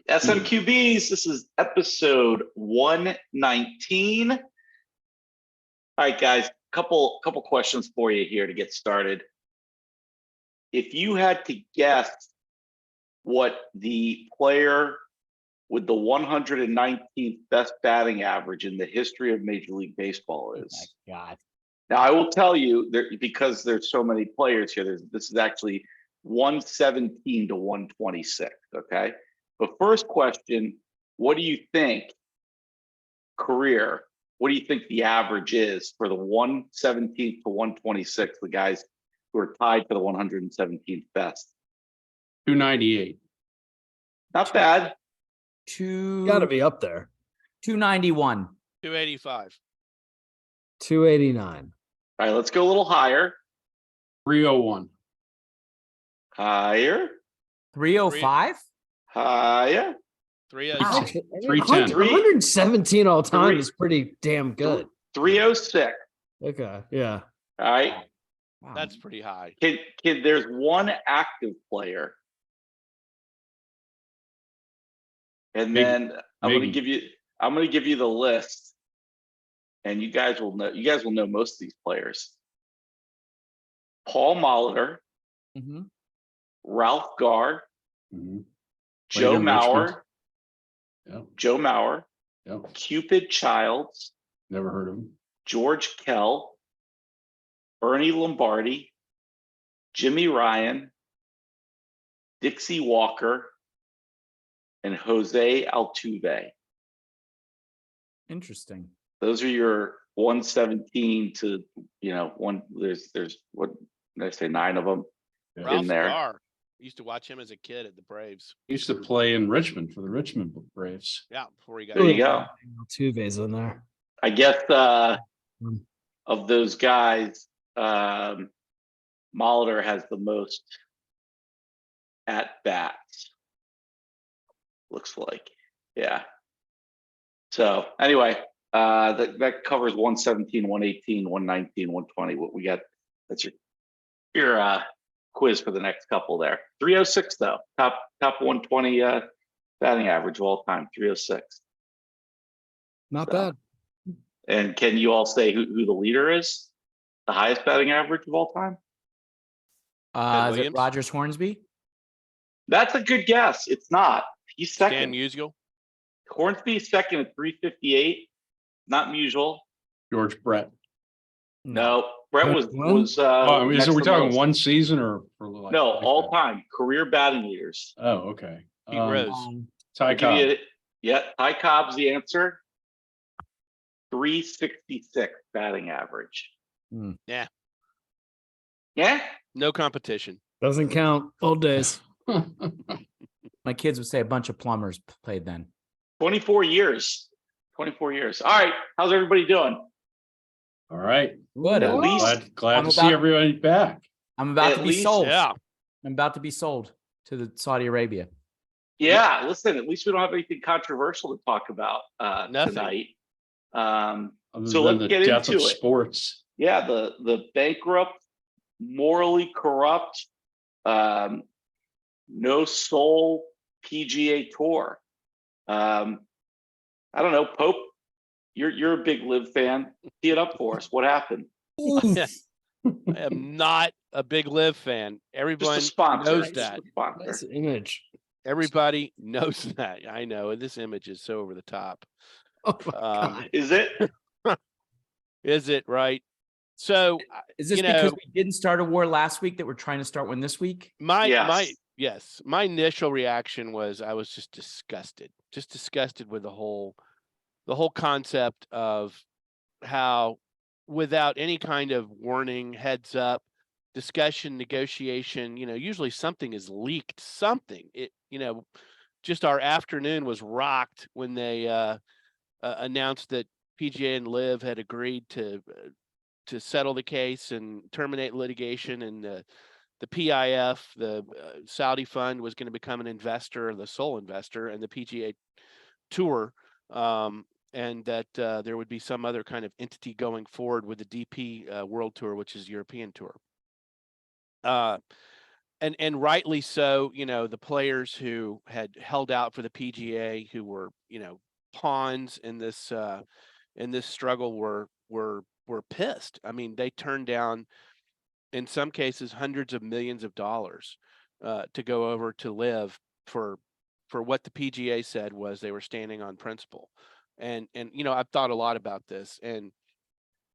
SMQBs, this is episode 119. All right, guys, couple questions for you here to get started. If you had to guess what the player with the 119th best batting average in the history of Major League Baseball is. Oh my God. Now, I will tell you, because there's so many players here, this is actually 117 to 126, okay? But first question, what do you think career, what do you think the average is for the 117th to 126, the guys who are tied for the 117th best? 298. Not bad. Got to be up there. 291. 285. 289. All right, let's go a little higher. 301. Higher. 305. Higher. 306. 310. 117 all time is pretty damn good. 306. Okay, yeah. All right. Wow. That's pretty high. Kid, there's one active player. And then I'm going to give you the list. And you guys will know most of these players. Paul Molitor, Mhm. Ralph Garr, Mhm. Joe in Mauer, Richmond. Yep. Joe Mauer, Yep. Cupid Childs, Never heard of him. George Kell, Ernie Lombardi, Jimmy Ryan, Dixie Walker, and Jose Altuve. Interesting. Those are your 117 to, one. There's what did I say, 9 of them Yeah. Ralph in there. Garr. Used to watch him as a kid at the Braves. He used to play in Richmond for the Richmond Braves. Yeah, before he got There you go. Altuve's in there. I guess of those guys, Molitor has the most at bats. Looks like, yeah. So anyway, that covers 117, 118, 119, 120. What we got? That's your quiz for the next couple there. 306 though, top 120 batting average of all time. 306. Not So, bad. And can you all say who the leader is? The highest batting average of all time? Is it Williams? Rogers Hornsby? That's a good guess. It's not. He's Stan second. Musial. Hornsby's second at 358. Not Musial. George Brett. No, Brett was Wentz? Are we next to talking most. one season or for like? No, like all that? time career batting leaders. Oh, okay. Pete Rose. Ty I'll give Cobb. you, yeah, Ty Cobb's the answer. 366 batting average. Yeah. Yeah. No competition. Doesn't count. Old days. My kids would say a bunch of plumbers played then. 24 years. 24 years. All right. How's everybody doing? All right. Good. At least Glad I'm to see about- everybody back. I'm about At to be least- sold. Yeah. I'm about to be sold to the Saudi Arabia. Yeah. Listen, at least we don't have anything controversial to talk about Nothing. tonight. Other So than let's the get death into of it. sports. Yeah, the bankrupt, morally corrupt, no soul PGA Tour. I don't know, Pope. You're a big Live fan. Tee it up for us. What happened? I am not a big Live fan. Everyone Just a sponsor. knows Just that. a sponsor. Nice image. Everybody knows that. I know. This image is so over the top. Oh my God. Is it? Is it right? So Is this you because know, we didn't start a war last week that we're trying to start one this week? my Yes. my initial reaction was I was just disgusted with the whole concept of how, without any kind of warning, heads up, discussion, negotiation, usually something is leaked. Just our afternoon was rocked when they announced that PGA and Live had agreed to settle the case and terminate litigation, and the PIF, the Saudi fund, was going to become an investor, the sole investor, and the PGA Tour, and that there would be some other kind of entity going forward with the DP World Tour, which is European Tour. and rightly so, you know, the players who had held out for the PGA, who were, you know, pawns in this struggle, were pissed. I mean, they turned down, in some cases, hundreds of millions of dollars to go over to live for what the PGA said was they were standing on principle. And you know, I've thought a lot about this, and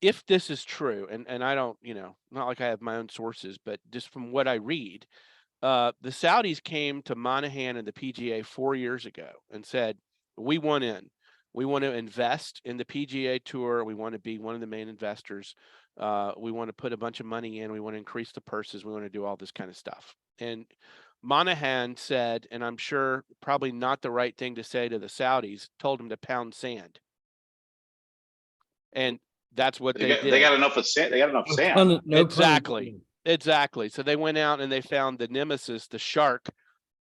if this is true, and I don't, you know, not like I have my own sources, but just from what I read, the Saudis came to Monahan and the PGA 4 years ago and said, we want in. We want to invest in the PGA Tour. We want to be one of the main investors. We want to put a bunch of money in. We want to increase the purses. We want to do all this kind of stuff. And Monahan said, and I'm sure probably not the right thing to say to the Saudis, told them to pound sand. And that's what they did. They got enough of sand. They got enough sand. Exactly. Exactly. So they went out and they found the nemesis, the shark,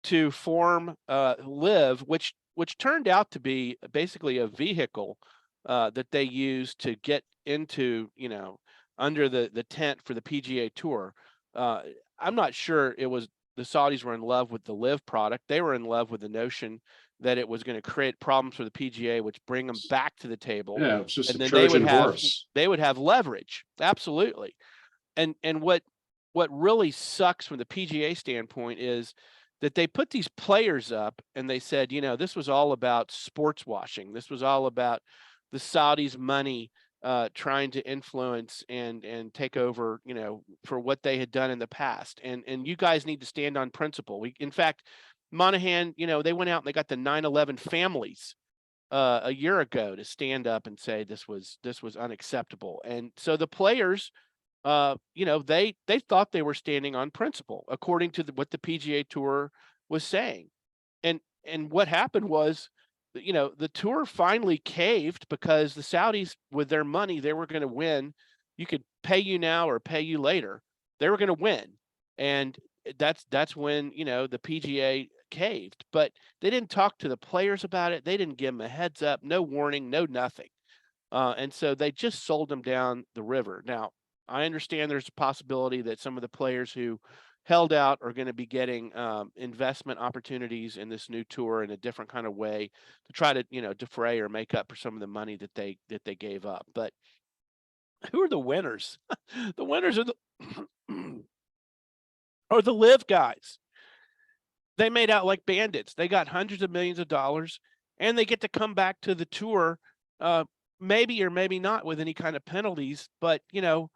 to form Live, which turned out to be basically a vehicle that they used to get into, you know, under the tent for the PGA Tour. I'm not sure it was the Saudis were in love with the Live product. They were in love with the notion that it was going to create problems for the PGA, which bring them back to the table. Yeah, it was just and a then Trojan horse. they would have leverage. Absolutely. And what really sucks from the PGA standpoint is that they put these players up and they said, you know, this was all about sports washing. This was all about the Saudis' money trying to influence and take over, you know, for what they had done in the past. And you guys need to stand on principle. In fact, Monahan, you know, they went out and they got the 9/11 families a year ago to stand up and say this was unacceptable. And so the players, you know, they thought they were standing on principle according to what the PGA Tour was saying. And what happened was, you know, the tour finally caved because the Saudis, with their money, they were going to win. You could pay you now or pay you later. They were going to win. And that's when, you know, the PGA caved, but they didn't talk to the players about it. They didn't give them a heads up, no warning, no nothing. And so they just sold them down the river. Now, I understand there's a possibility that some of the players who held out are going to be getting investment opportunities in this new tour in a different kind of way to try to, you know, defray or make up for some of the money that they gave up. But who are the winners? The winners are the Live guys. They made out like bandits. They got hundreds of millions of dollars, and they get to come back to the tour, maybe or maybe not with any kind of penalties. But you know,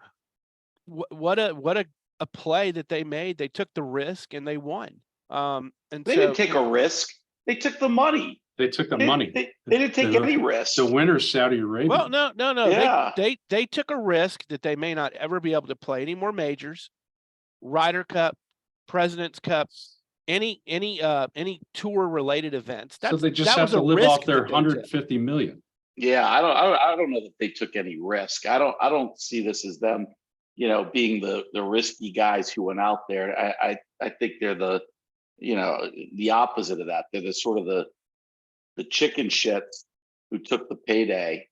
what a play that they made. They took the risk and they won. And they didn't take a risk. They took the money. They took the money. They didn't take any risk. The winner's Saudi Arabia. Well, no. Yeah. They took a risk that they may not ever be able to play any more majors, Ryder Cup, President's Cup, any tour related events. So they just have to live off their 150 million. Yeah, I don't know that they took any risk. I don't see this as them, you know, being the risky guys who went out there. I think they're the, you know, the opposite of that. They're the sort of the chicken shits who took the payday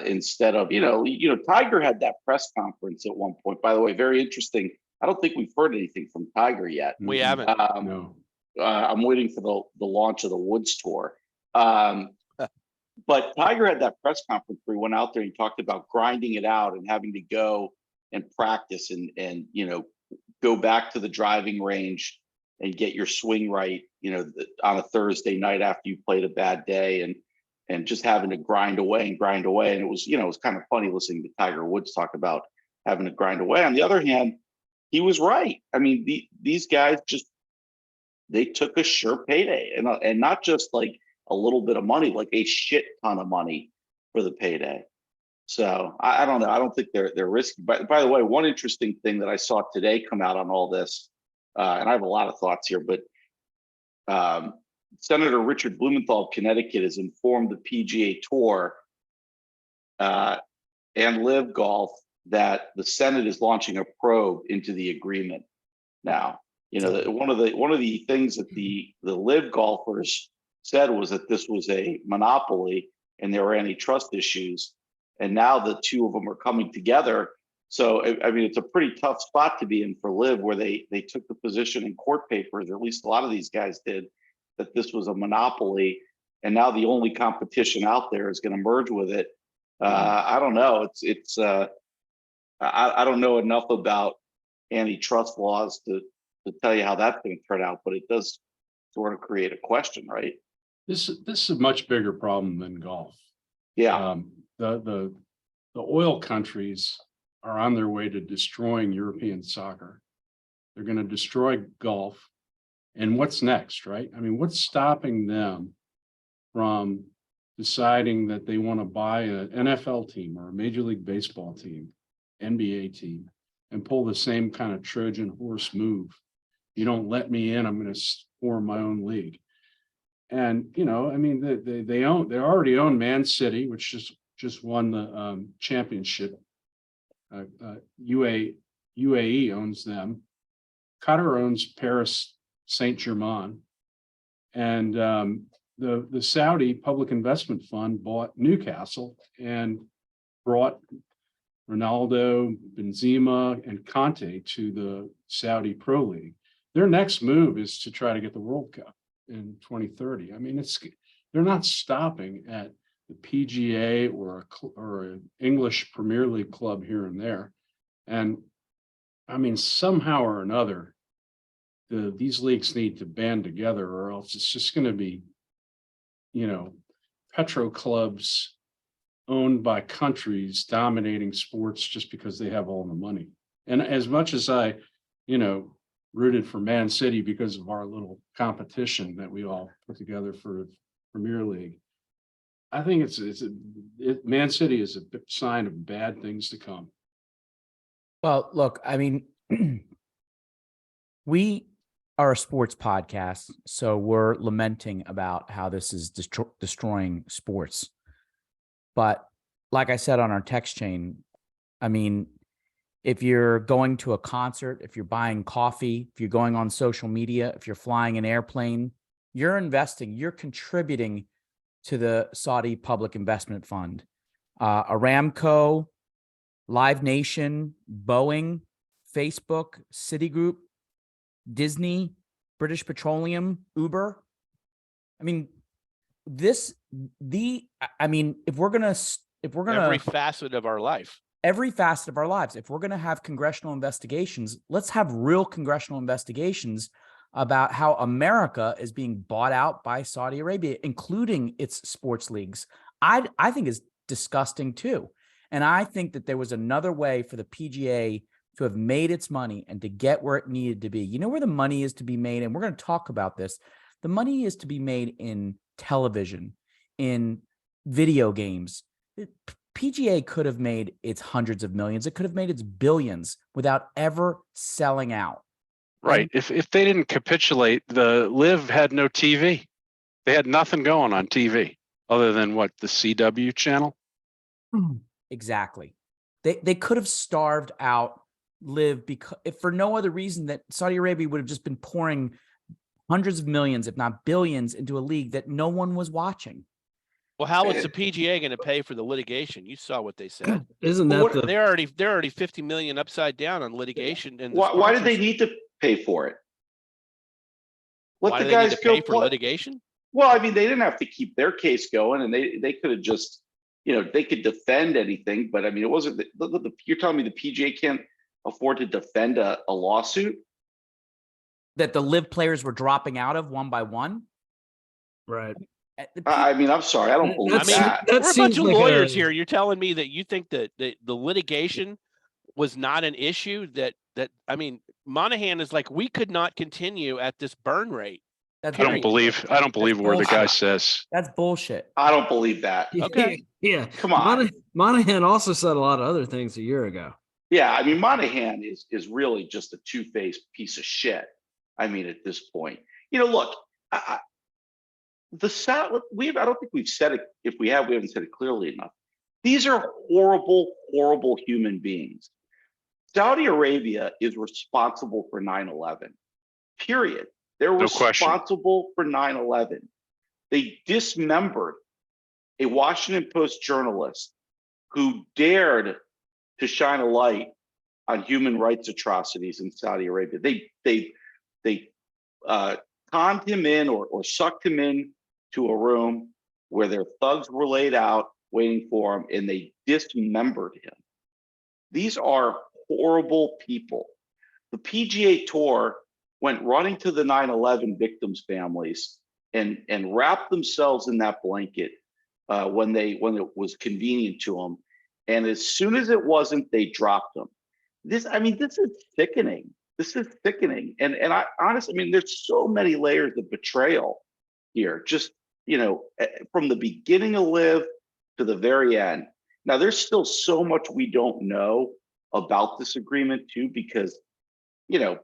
instead of, you know, Tiger had that press conference at one point. By the way, very interesting. I don't think we've heard anything from Tiger yet. We haven't. No. I'm waiting for the launch of the Woods tour. But Tiger had that press conference where he went out there and he talked about grinding it out and having to go and practice and you know, go back to the driving range and get your swing right, you know, on a Thursday night after you played a bad day and just having to grind away. And it was, you know, it was kind of funny listening to Tiger Woods talk about having to grind away. On the other hand, he was right. I mean, these guys they took a sure payday and not just like a little bit of money, like a shit ton of money for the payday. So I don't know. I don't think they're risky. But by the way, one interesting thing that I saw today come out on all this, and I have a lot of thoughts here, but Senator Richard Blumenthal of Connecticut has informed the PGA Tour and Live Golf that the Senate is launching a probe into the agreement now. You know, one of the things that the Live golfers said was that this was a monopoly and there were antitrust issues. And now the two of them are coming together So, I mean, it's a pretty tough spot to be in for Liv, where they took the position in court papers, or at least a lot of these guys did, that this was a monopoly, and now the only competition out there is going to merge with it. I don't know. I don't know enough about antitrust laws to tell you how that's going to turn out, but it does sort of create a question, right? This is a much bigger problem than golf. Yeah. The oil countries are on their way to destroying European soccer. They're going to destroy golf. And what's next, right? I mean, what's stopping them from deciding that they want to buy an NFL team or a Major League Baseball team, NBA team, and pull the same kind of Trojan horse move? You don't let me in, I'm going to form my own league. And, you know, I mean, they already own Man City, which just won the championship. UAE owns them. Qatar owns Paris Saint-Germain. And the Saudi Public Investment Fund bought Newcastle and brought Ronaldo, Benzema, and Conte to the Saudi Pro League. Their next move is to try to get the World Cup in 2030. I mean, they're not stopping at the PGA or an English Premier League club here and there. And I mean, somehow or another, these leagues need to band together, or else it's just going to be, you know, petro clubs owned by countries dominating sports just because they have all the money. And as much as I, you know, rooted for Man City because of our little competition that we all put together for Premier League, I think Man City is a sign of bad things to come. Well, look, I mean, we are a sports podcast, so we're lamenting about how this is destroying sports. But like I said on our text chain, I mean, if you're going to a concert, if you're buying coffee, if you're going on social media, if you're flying an airplane, you're investing, you're contributing to the Saudi Public Investment Fund. Aramco, Live Nation, Boeing, Facebook, Citigroup, Disney, British Petroleum, Uber. I mean, if we're gonna every facet of our life. Every facet of our lives. If we're going to have congressional investigations, let's have real congressional investigations about how America is being bought out by Saudi Arabia, including its sports leagues. I think is disgusting too. And I think that there was another way for the PGA to have made its money and to get where it needed to be. You know where the money is to be made? And we're going to talk about this. The money is to be made in television, in video games. PGA could have made its hundreds of millions. It could have made its billions without ever selling out. Right. If they didn't capitulate, the Live had no TV. They had nothing going on TV other than what, the CW channel? Exactly. They could have starved out Live because if for no other reason that Saudi Arabia would have just been pouring hundreds of millions, if not billions, into a league that no one was watching. Well, how is the PGA going to pay for the litigation? You saw what they said. Isn't that they're already 50 million upside down on litigation? And why did they need to pay for it? Let the guys go for litigation. Well, I mean, they didn't have to keep their case going, and they could have just, you know, they could defend anything. But I mean, it wasn't. You're telling me the PGA can't afford to defend a lawsuit that the Live players were dropping out of one by one? Right. I mean, I'm sorry, I don't believe that. We're a bunch of lawyers here. You're telling me that you think that the litigation was not an issue? That I mean, Monahan is like, we could not continue at this burn rate. I don't believe where the guy says. That's bullshit. I don't believe that. Okay. Yeah. Come on. Monahan also said a lot of other things a year ago. Yeah, I mean, Monahan is really just a two-faced piece of shit. I mean, at this point, you know, look, I don't think we've said it. If we have, we haven't said it clearly enough. These are horrible, horrible human beings. Saudi Arabia is responsible for 9/11. Period. They're responsible for 9/11. They dismembered a Washington Post journalist who dared to shine a light on human rights atrocities in Saudi Arabia. They conned him in or sucked him in to a room where their thugs were laid out waiting for him, and they dismembered him. These are horrible people. The PGA Tour went running to the 9/11 victims' families and wrapped themselves in that blanket when it was convenient to them. And as soon as it wasn't, they dropped them. This is sickening. This is sickening. And I honestly, there's so many layers of betrayal here. Just, from the beginning of Live to the very end. Now, there's still so much we don't know about this agreement too, because,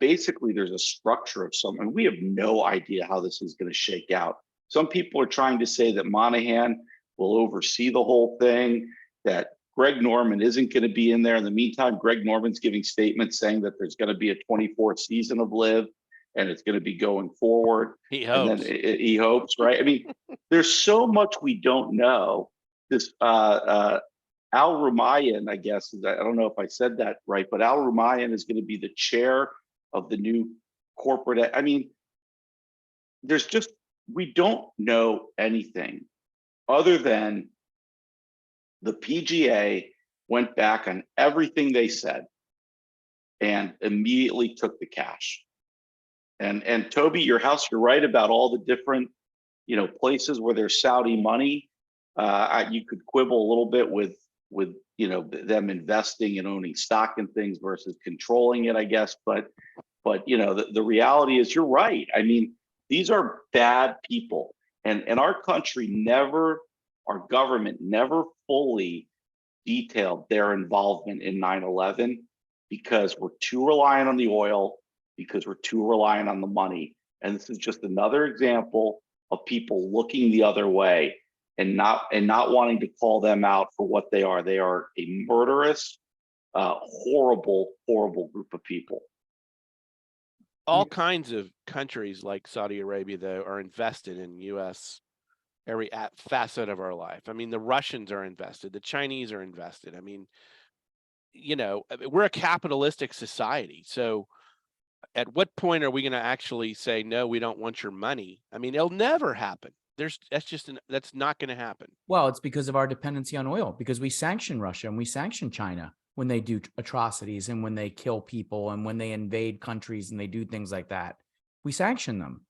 basically there's a structure of something. We have no idea how this is going to shake out. Some people are trying to say that Monahan will oversee the whole thing, that Greg Norman isn't going to be in there. In the meantime, Greg Norman's giving statements saying that there's going to be a 24th season of Live and it's going to be going forward. He hopes. And then he hopes, right? There's so much we don't know. This Al Rumayyan, I guess, I don't know if I said that right, but Al Rumayyan is going to be the chair of the new corporate. We don't know anything other than the PGA went back on everything they said and immediately took the cash. And Toby, you're right about all the different, places where there's Saudi money. You could quibble a little bit with them investing and owning stock in things versus controlling it, I guess. But the reality is, you're right. These are bad people, and our country our government never fully detailed their involvement in 9/11 because we're too reliant on the oil, because we're too reliant on the money. And this is just another example of people looking the other way and not wanting to call them out for what they are. They are a murderous, horrible, horrible group of people. All kinds of countries like Saudi Arabia, though, are invested in U.S. every facet of our life. The Russians are invested. The Chinese are invested. We're a capitalistic society. So at what point are we going to actually say, no, we don't want your money? It'll never happen. That's not going to happen. Well, it's because of our dependency on oil, because we sanction Russia and we sanction China when they do atrocities and when they kill people and when they invade countries and they do things like that. We sanction them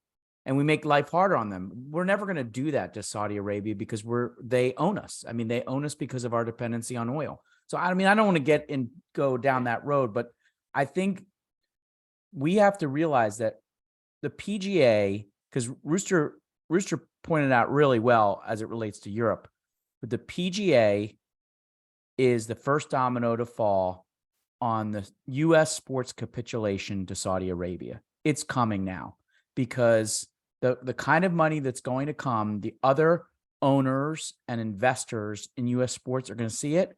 and we make life harder on them. We're never going to do that to Saudi Arabia because they own us. They own us because of our dependency on oil. So, I don't want to go down that road, but I think we have to realize that the PGA, because Rooster pointed out really well as it relates to Europe, but the PGA is the first domino to fall on the U.S. sports capitulation to Saudi Arabia. It's coming now because the kind of money that's going to come, the other owners and investors in U.S. sports are going to see it,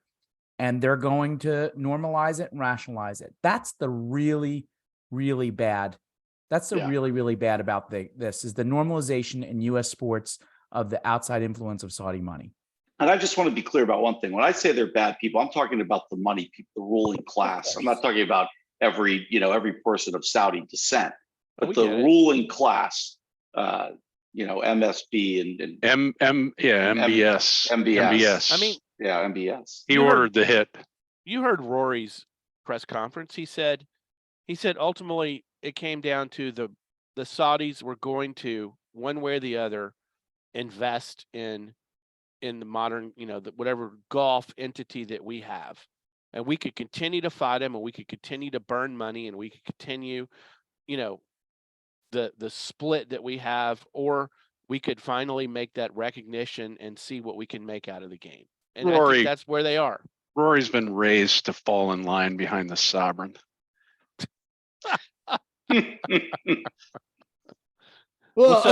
and they're going to normalize it and rationalize it. That's the really, really bad. That's the really, really bad about this is the normalization in U.S. sports of the outside influence of Saudi money. And I just want to be clear about one thing. When I say they're bad people, I'm talking about the money people, the ruling class. I'm not talking about every person of Saudi descent, but the ruling class, MSB and MBS. MBS. MBS. He ordered the hit. You heard Rory's press conference. He said ultimately it came down to the Saudis were going to, one way or the other, invest in the modern, whatever Gulf entity that we have. And we could continue to fight them, and we could continue to burn money, and we could continue, the split that we have, or we could finally make that recognition and see what we can make out of the game. And I think that's where they are. Rory's been raised to fall in line behind the sovereign. Look.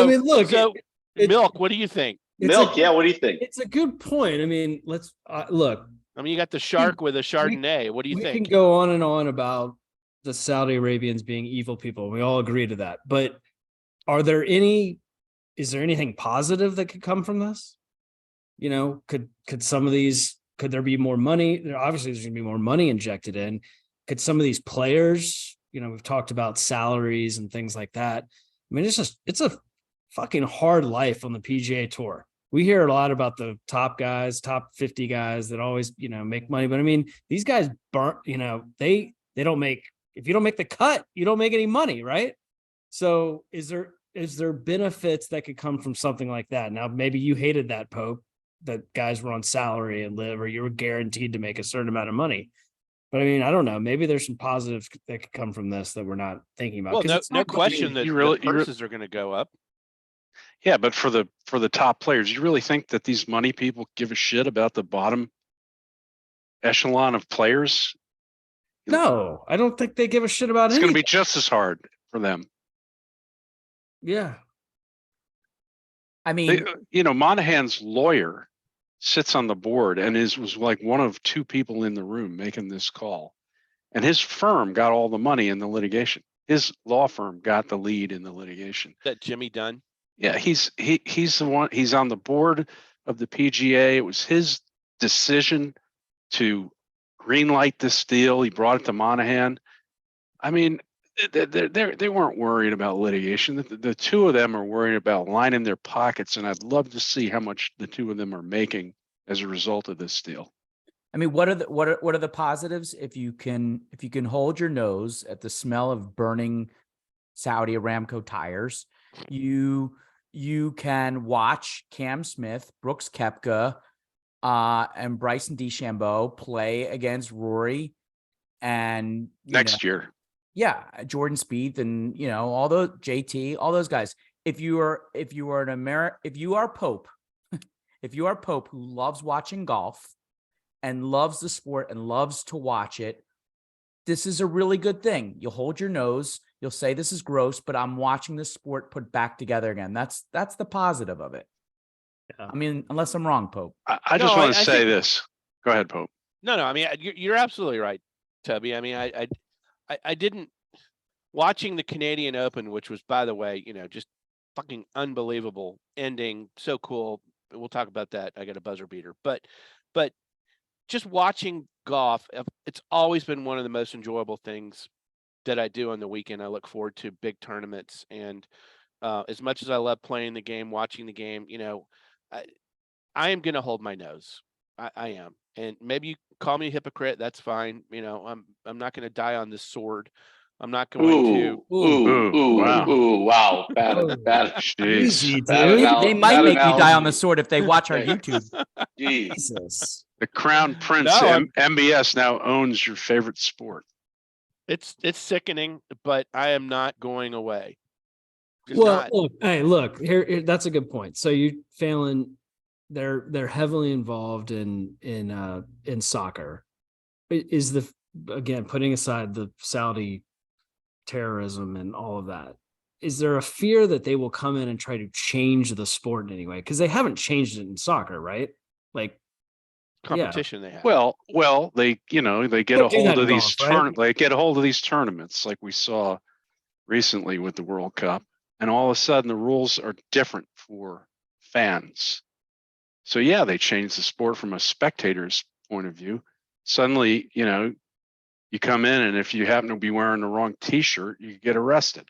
Milk, what do you think? Milk, what do you think? It's a good point. Let's look. You got the shark with a Chardonnay. What do you think? We can go on and on about the Saudi Arabians being evil people. We all agree to that. But is there anything positive that could come from this? Could some of these, could there be more money? Obviously, there's going to be more money injected in. could some of these players, we've talked about salaries and things like that. I mean, it's a fucking hard life on the PGA Tour. We hear a lot about the top guys, top 50 guys that always, make money. But I mean, these guys they don't make, if you don't make the cut, you don't make any money, right? So is there benefits that could come from something like that? Now, maybe you hated that, Pope, that guys were on salary and live, or you were guaranteed to make a certain amount of money. But I mean, I don't know. Maybe there's some positives that could come from this that we're not thinking about. Well, It's no not question that the you purses are going to go up. Yeah, but for the top players, you really think that these money people give a shit about the bottom echelon of players? No, I don't think they give a shit about It's going to anything. be just as hard for them. Yeah. I mean, Monahan's lawyer sits on the board and was like one of two people in the room making this call. And his firm got all the money in the litigation. His law firm got the lead in the litigation. That Jimmy Dunn. Yeah, he's the one. He's on the board of the PGA. It was his decision to greenlight this deal. He brought it to Monahan. I mean, they weren't worried about litigation. The two of them are worried about lining their pockets, and I'd love to see how much the two of them are making as a result of this deal. I mean, what are the positives if you can hold your nose at the smell of burning Saudi Aramco tires? You can watch Cam Smith, Brooks Koepka, and Bryson DeChambeau play against Rory and Next year. Yeah, Jordan Spieth and all those JT, all those guys. If you are Pope, if you are Pope who loves watching golf and loves the sport and loves to watch it, this is a really good thing. You'll hold your nose. You'll say this is gross, but I'm watching this sport put back together again. That's the positive of it. Yeah. I mean, unless I'm wrong, Pope. I just want to say this. Go ahead, Pope. No. I mean, you're absolutely right, Tubby. I mean, I didn't watching the Canadian Open, which was, by the way, just fucking unbelievable ending. So cool. We'll talk about that. I got a buzzer beater, but just watching golf, it's always been one of the most enjoyable things that I do on the weekend. I look forward to big tournaments, and as much as I love playing the game, watching the game, I am going to hold my nose. I am, and maybe you call me a hypocrite. That's fine. I'm not going to die on this sword. I'm not going to. Wow. Bad. Jeez. They might make you die on the sword if they watch our YouTube. Jesus. The Crown Prince MBS now owns your favorite sport. It's sickening, but I am not going away. Look, here that's a good point. So you Phelan, they're heavily involved in soccer. Is again, putting aside the Saudi terrorism and all of that, is there a fear that they will come in and try to change the sport in any way? Because they haven't changed it in soccer, right? Like competition they have. Well, they get a hold of these they get a hold of these tournaments like we saw recently with the World Cup, and all of a sudden the rules are different for fans. So yeah, they changed the sport from a spectator's point of view. Suddenly, you come in, and if you happen to be wearing the wrong T-shirt, you get arrested.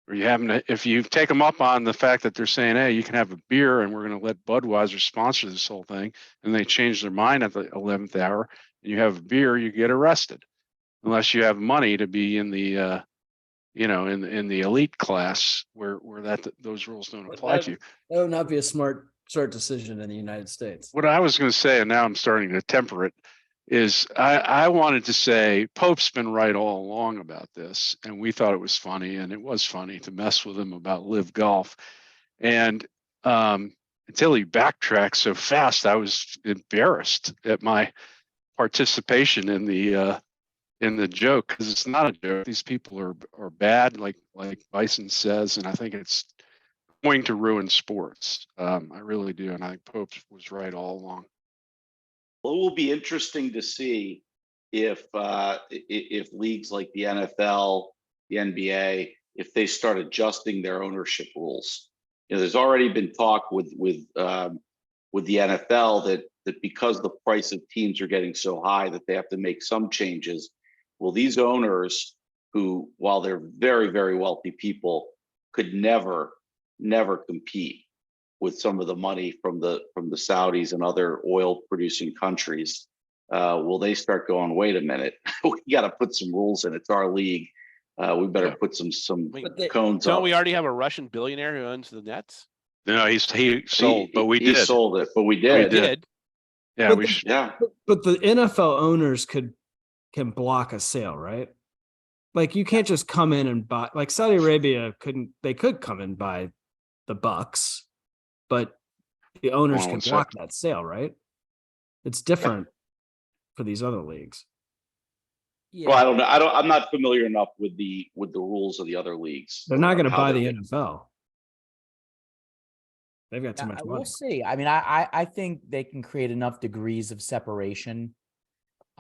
Or if you take them up on the fact that they're saying, hey, you can have a beer and we're going to let Budweiser sponsor this whole thing, and they change their mind at the 11th hour, and you have a beer, you get arrested, unless you have money to be in the, in the elite class where those rules don't apply to you. That would not be a smart decision in the United States. What I was going to say, and now I'm starting to temper it, is I wanted to say Pope's been right all along about this, and we thought it was funny, and it was funny to mess with him about live golf. And until he backtracked so fast, I was embarrassed at my participation in the joke, because it's not a joke. These people are bad, like Bison says, and I think it's going to ruin sports. I really do, and I think Pope was right all along. Well, it will be interesting to see if leagues like the NFL, the NBA, if they start adjusting their ownership rules. There's already been talk with the NFL that because the price of teams are getting so high that they have to make some changes. Well, these owners who, while they're very, very wealthy people, could never compete with some of the money from the Saudis and other oil producing countries. Will they start going, wait a minute, we got to put some rules in. It's our league. We better put some cones Don't up. we already have a Russian billionaire who owns the Nets? No, he sold, but we he did. sold it, but we We did. did. Yeah, But we the- should. Yeah. But the NFL owners can block a sale, right? Like you can't just come in and buy. Like Saudi Arabia couldn't. They could come and buy the Bucks, but the owners Hold on can one block that sale, right? It's different for these other leagues. Yeah. Well, I don't know. I'm not familiar enough with the rules of the other leagues. They're not going to how buy they- the NFL. They've got too much money. We'll see. I mean, I think they can create enough degrees of separation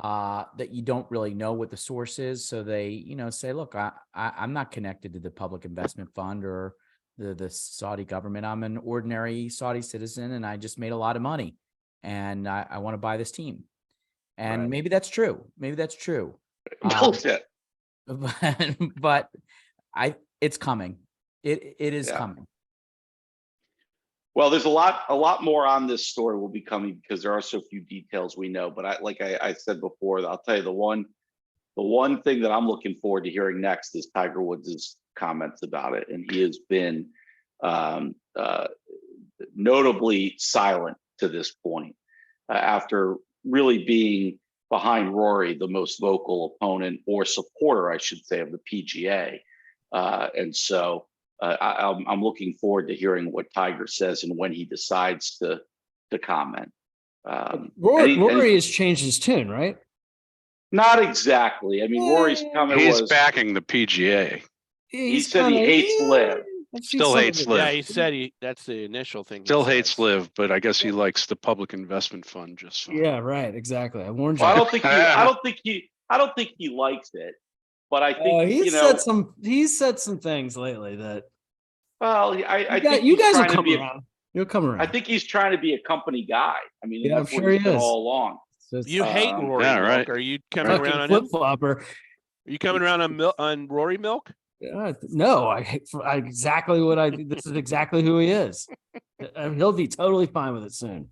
that you don't really know what the source is. So they, say, look, I'm not connected to the public investment fund or the Saudi government. I'm an ordinary Saudi citizen and I just made a lot of money and I want to buy this team. And Right. maybe that's true. Maybe that's true. Bullshit. But it's coming. It is Yeah. coming. Well, there's a lot more on this story will be coming because there are so few details we know. But I said before, I'll tell you the one thing that I'm looking forward to hearing next is Tiger Woods' comments about it, and he has been notably silent to this point after really being behind Rory, the most vocal opponent or supporter, I should say, of the PGA, and so. I'm looking forward to hearing what Tiger says and when he decides to comment. Rory has changed his tune, right? Not exactly. I mean, Rory's comment He's was backing the PGA. he said he hates Liv. Still hates Liv. Yeah, he said that's the initial thing. he Still said. hates Liv, but I guess he likes the public investment fund just fine. Yeah, right. Exactly. I warned you. Well, I don't think he likes it, but I think He's said some things lately that. Well, I think You he's guys will trying to come be around. You'll come around. I think he's trying to be a company guy. I mean, Yeah, I'm that's what sure he's he been is. all along. You hate Rory yeah, Milk. right. Are you coming Fucking around on him? flip flopper. Are you coming around on Rory Milk? No, I exactly what I. This is exactly who he is. He'll be totally fine with it soon.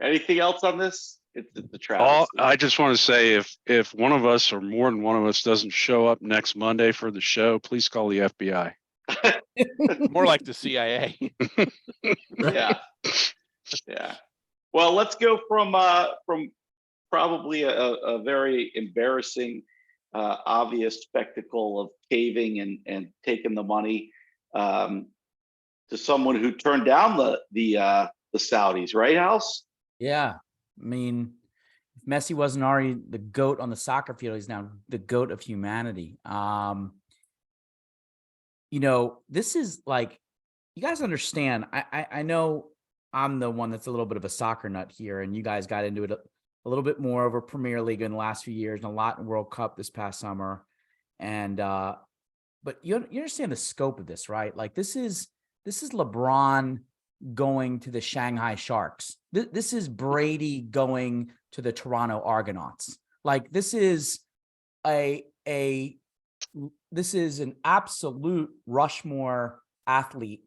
Anything else on this? It's the Travis. I just want to say if one of us or more than one of us doesn't show up next Monday for the show, please call the FBI. More like the CIA. Yeah. Well, let's go from probably a very embarrassing, obvious spectacle of caving and taking the money to someone who turned down the Saudis, right, House? Yeah. I mean, if Messi wasn't already the GOAT on the soccer field, he's now the GOAT of humanity. This is like, you guys understand. I know I'm the one that's a little bit of a soccer nut here, and you guys got into it a little bit more over Premier League in the last few years and a lot in World Cup this past summer. And, but you understand the scope of this, right? Like this is LeBron going to the Shanghai Sharks. This is Brady going to the Toronto Argonauts. Like this is this is an absolute Rushmore athlete.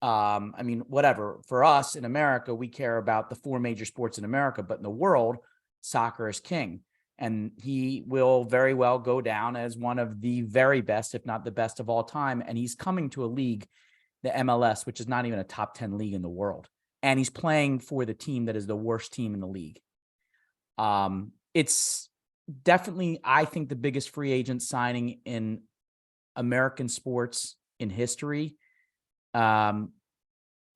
I mean, whatever. For us in America, we care about the four major sports in America, but in the world, soccer is king. And he will very well go down as one of the very best, if not the best of all time. And he's coming to a league, the MLS, which is not even a top 10 league in the world. And he's playing for the team that is the worst team in the league. It's definitely, I think, the biggest free agent signing in American sports in history.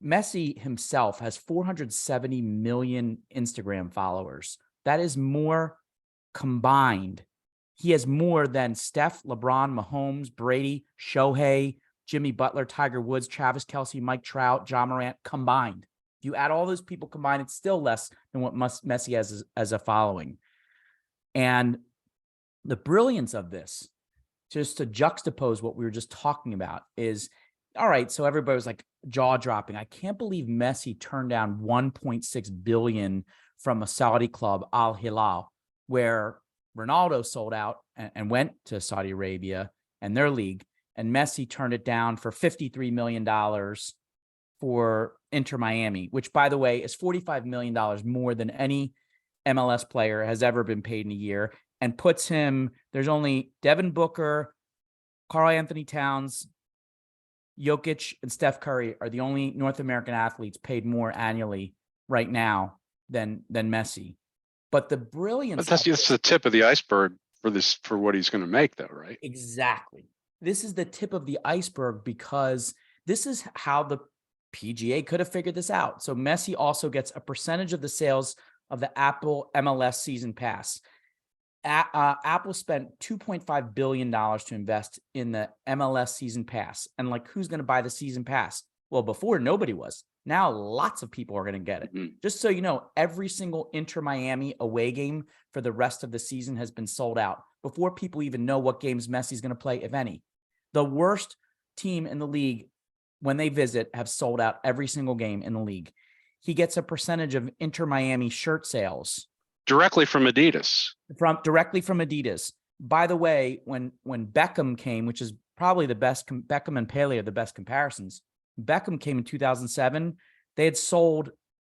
Messi himself has 470 million Instagram followers. That is more combined. He has more than Steph, LeBron, Mahomes, Brady, Shohei, Jimmy Butler, Tiger Woods, Travis Kelce, Mike Trout, John Morant combined. If you add all those people combined, it's still less than what Messi has as a following. And the brilliance of this, just to juxtapose what we were just talking about, is, all right, so everybody was like jaw-dropping. I can't believe Messi turned down $1.6 billion from a Saudi club, Al Hilal, where Ronaldo sold out and went to Saudi Arabia and their league, and Messi turned it down for $53 million for Inter Miami, which, by the way, is $45 million more than any MLS player has ever been paid in a year, and puts him, there's only Devin Booker, Karl Anthony Towns, Jokic, and Steph Curry are the only North American athletes paid more annually right now than Messi. But the brilliance, But that's just the tip of the iceberg for what he's going to make, though, right? exactly. This is the tip of the iceberg, because this is how the PGA could have figured this out. So Messi also gets a percentage of the sales of the Apple MLS season pass. Apple spent $2.5 billion to invest in the MLS season pass. And like, who's going to buy the season pass? Well, before nobody was. Now lots of people are going to get it. Mhm. Just so you know, every single Inter Miami away game for the rest of the season has been sold out before people even know what games Messi's going to play, if any. The worst team in the league, when they visit, have sold out every single game in the league. He gets a percentage of Inter Miami shirt sales Directly from Adidas. directly from Adidas. By the way, when Beckham came, which is probably the best, Beckham and Pele are the best comparisons. Beckham came in 2007. They had sold,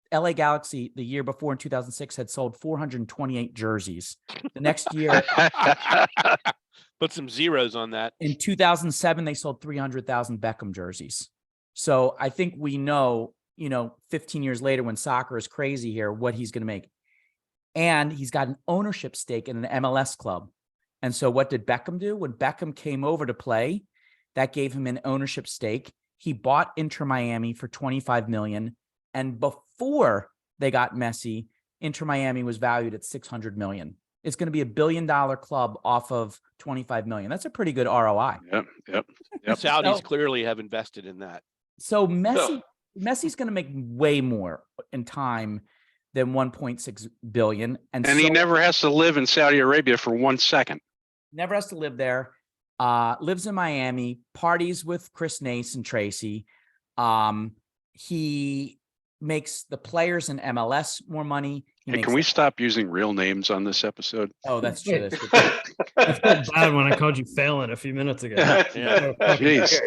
LA Galaxy the year before in 2006 had sold 428 jerseys. The next year, Put some zeros on that. in 2007, they sold 300,000 Beckham jerseys. So I think we know, 15 years later, when soccer is crazy here, what he's going to make. And he's got an ownership stake in an MLS club. And so what did Beckham do? When Beckham came over to play, that gave him an ownership stake. He bought Inter Miami for $25 million. And before they got Messi, Inter Miami was valued at $600 million. It's going to be $1 billion club off of $25 million. That's a pretty good ROI. Yep. The Yep. Saudis So- clearly have invested in that. So Messi's going to make way more in time than 1.6 billion. And he never has to live in Saudi Arabia for 1 second. never has to live there. Lives in Miami, parties with Chris Nace and Tracy. He makes the players in MLS more money. Hey, can we stop using real names on this episode? Oh, that's true. That's good. I felt bad when I called you Phelan a few minutes ago. Yeah. Jeez.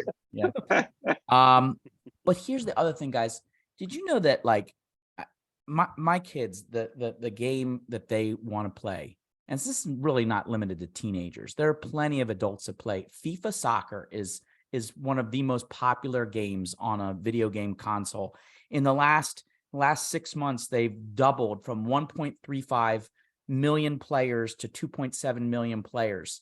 But here's the other thing, guys. Did you know that, like, my kids, the game that they want to play, and this is really not limited to teenagers. There are plenty of adults that play. FIFA soccer is one of the most popular games on a video game console. In the last 6 months, they've doubled from 1.35 million players to 2.7 million players.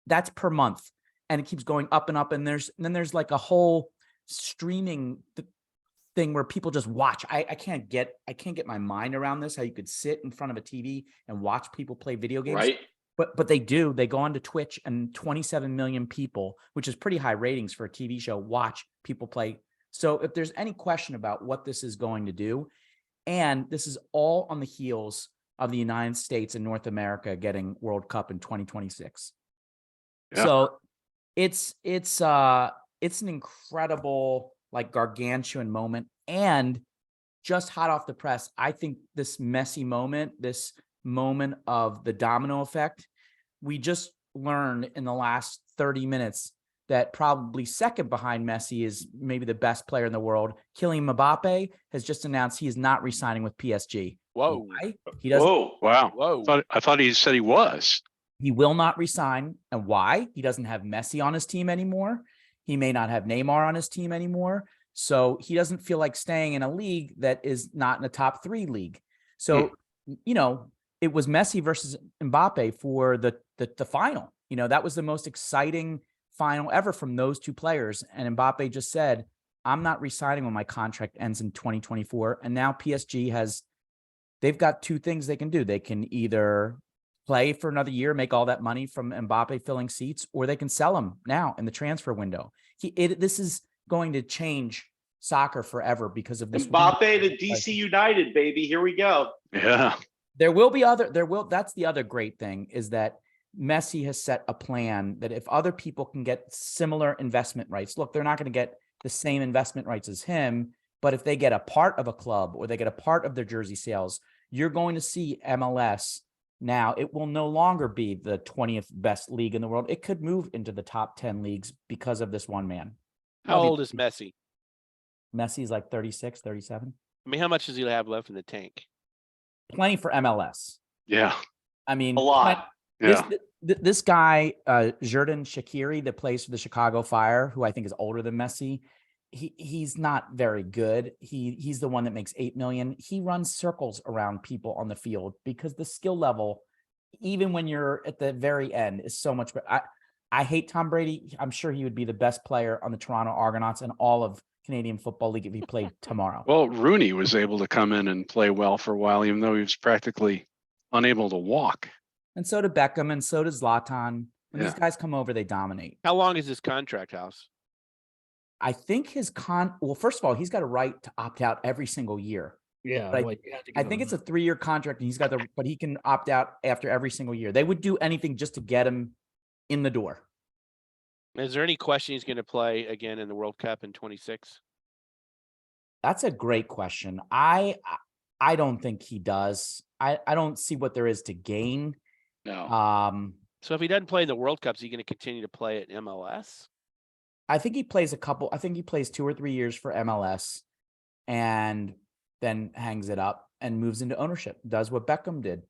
That's per month, and it keeps going up and up. And there's like a whole streaming thing where people just watch. I can't get my mind around this, how you could sit in front of a TV and watch people play video games. Right. But they do. They go onto Twitch, and 27 million people, which is pretty high ratings for a TV show, watch people play. So if there's any question about what this is going to do, and this is all on the heels of the United States and North America getting World Cup in 2026. Yeah. So it's an incredible, like, gargantuan moment. And just hot off the press, I think this Messi moment, this moment of the domino effect, we just learned in the last 30 minutes that probably second behind Messi is maybe the best player in the world. Kylian Mbappe has just announced he is not re-signing with PSG. Whoa. Why? He doesn't. Whoa. Wow. Whoa. I thought he said he was. He will not resign. And why? He doesn't have Messi on his team anymore. He may not have Neymar on his team anymore. So he doesn't feel like staying in a league that is not in a top 3 league. So, it was Messi versus Mbappe for the final. That was the most exciting final ever from those two players. And Mbappe just said, I'm not resigning when my contract ends in 2024. And now PSG they've got two things they can do. They can either play for another year, make all that money from Mbappe filling seats, or they can sell him now in the transfer window. This is going to change soccer forever because of this. Mbappe to DC United, baby. Here we go. Yeah. That's the other great thing, is that Messi has set a plan that if other people can get similar investment rights, look, they're not going to get the same investment rights as him, but if they get a part of a club or they get a part of their jersey sales, you're going to see MLS now, it will no longer be the 20th best league in the world. It could move into the top 10 leagues because of this one man. How old is Messi? Messi's like 36, 37. I mean, how much does he have left in the tank? Plenty for MLS. Yeah. I mean, A lot. Yeah. This guy, Xherdan Shaqiri, that plays for the Chicago Fire, who I think is older than Messi, he's not very good. He's the one that makes $8 million. He runs circles around people on the field because the skill level, even when you're at the very end, is so much better. I hate Tom Brady. I'm sure he would be the best player on the Toronto Argonauts and all of Canadian Football League if he played tomorrow. Well, Rooney was able to come in and play well for a while, even though he was practically unable to walk. And so did Beckham, and so does Zlatan. When these Yeah. guys come over, they dominate. How long is his contract, House? I think well, first of all, he's got a right to opt out every single year. Yeah, But well, you have to I give think him it's a 3-year contract, and but he can opt out after every single year. They would do anything just to get him in the door. Is there any question he's going to play again in the World Cup in 26? That's a great question. I don't think he does. I don't see what there is to gain. No. So if he doesn't play in the World Cup, is he going to continue to play at MLS? I think he plays I think he plays 2 or 3 years for MLS and then hangs it up and moves into ownership, does what Beckham did.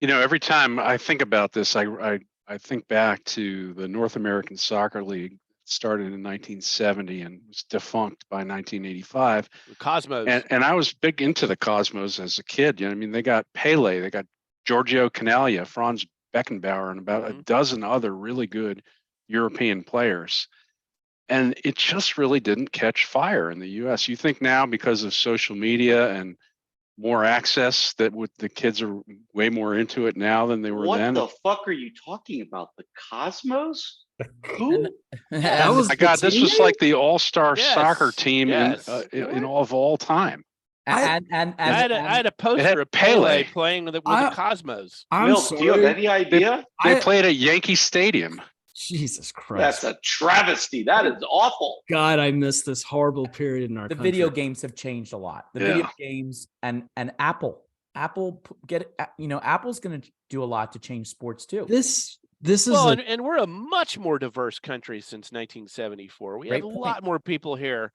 You know, every time I think about this, I think back to the North American Soccer League. It started in 1970 and was defunct by 1985. The Cosmos. And I was big into the Cosmos as a kid. You know, I mean, they got Pele, they got Giorgio Canaglia, Franz Beckenbauer, and about a dozen other really good European players. And it just really didn't catch fire in the US. You think now because of social media and more access that the kids are way more into it now than they were What then. the fuck are you talking about? The Cosmos? Who? That was My God, this was like the all-star Yes, soccer team yes. in all of all time. I had a poster of Pele. Pele playing with the Cosmos. I'm Milk, do you have sorry. any idea? They played at Yankee Stadium. Jesus Christ. That's a travesty. That is awful. God, I missed this horrible period in our The country. video games have changed a lot. The video games and Apple Apple's going to do a lot to change sports too. This is and we're a much more diverse country since 1974. We have a lot more people here